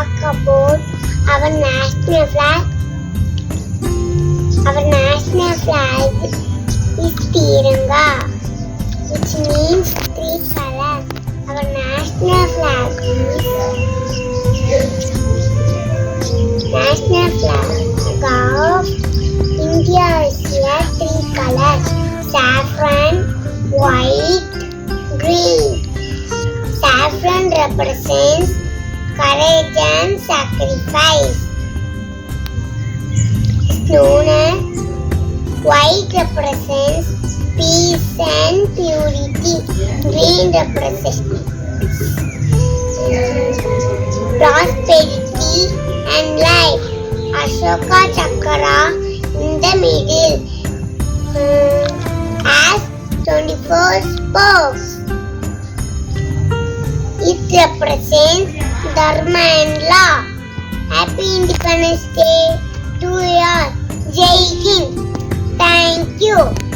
talk about our national flag. Our national flag is Tiranga, which means three colors. Our national flag of India is here three colors: saffron, white, green. Saffron represents courage and sacrifice. Known as white represents peace and purity. Green represents prosperity and life. Ashoka Chakra in the middle has 24 spokes. It represents Dharma and law. Happy Independence Day to you all. Jai Hind. Thank you.